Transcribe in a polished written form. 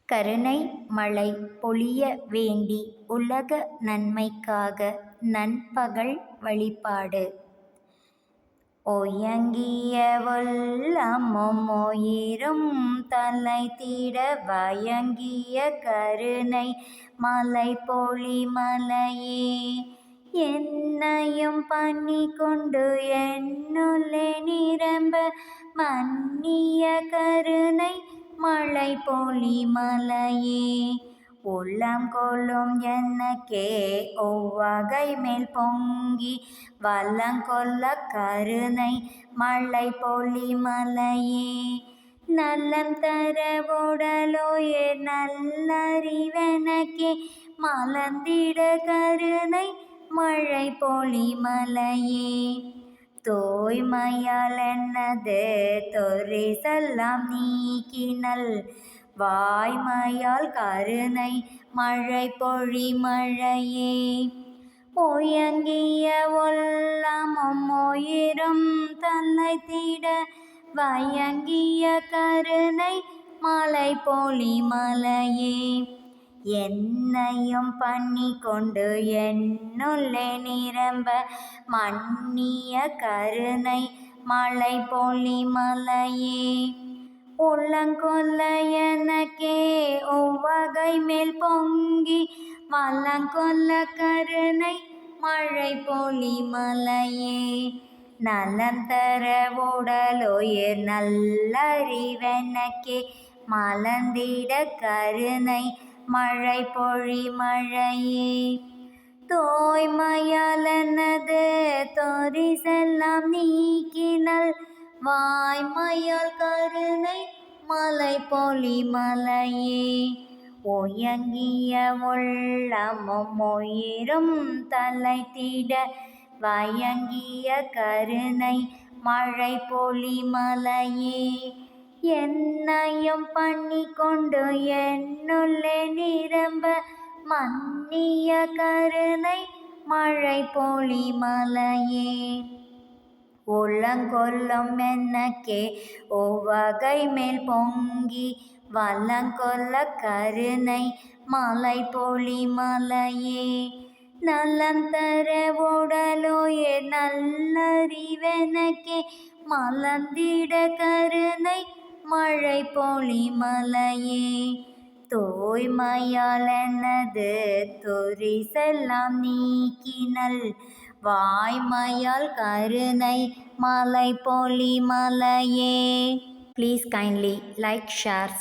கருணை மழை பொழிய வேண்டி உலக நன்மைக்காக நண்பகல் வழிபாடு. ஓயங்கிய வல்லமும் உயிரும் தலைத்திட வயங்கிய கருணை மலை பொழி மலையே, என்னையும் பண்ணி கொண்டு என்னுள்ளே நிரம்ப மன்னிய கருணை மழை பொழி மலையே, உள்ளம் கொள்ளும் எனக்கே ஒவ்வகை மேல் பொங்கி வல்லங்கொள்ள கருணை மழை பொழி மலையே, நலம் தர உடலுயிர் நல்லறிவெனக்கே மலர்ந்திட கருணை மழை பொழி மலையே, தூய்மையால் என்னது தொரிசெல்லாம் நீக்கினல் வாய்மையால் கருணை மழை பொழி மழையே, ஓயங்கிய உள்ளமும் உயிரும் தலைத்திட வயங்கிய கருணை மலை பொழி மலையே, என்னையும் பண்ணி கொண்டு என்னுள்ளே நிரம்ப மன்னிய கருணை மழை பொழி மலையே, உள்ளங்கொள்ள எனக்கே ஒவ்வகை மேல் பொங்கி வல்லங்கொள்ள கருணை மழை பொழி மலையே, நலம் தர உடலுயிர் நல்லறிவெனக்கே மலர்ந்திட கருணை மழை பொழி மழையே, தூய்மையால் எனது தொரிசெல்லாம் நீக்கினல் வாய்மையால் கருணை மலை பொழி மலையே, ஓயங்கிய உள்ளமும் உயிரும் தலைத்திட வயங்கிய கருணை மழை பொழி மலையே, என்னையும் பண்ணி கொண்டு என்னுள்ளே நிரம்ப மன்னிய கருணை மழை பொழி மலையே, உள்ளங்கொள்ளும் எனக்கே ஒவ்வகை மேல் பொங்கி வல்லங்கொள்ள கருணை மலை பொழி மலையே, நலம் தர உடலுயிர் நல்லறிவெனக்கே மலர்ந்திட கருணை மழை பொழி மலையே, தூய்மையால் எனது தொரிசெல்லாம் நீக்கினல் வாய்மையால் கருணை மலை பொழி மலையே. Please kindly like, share.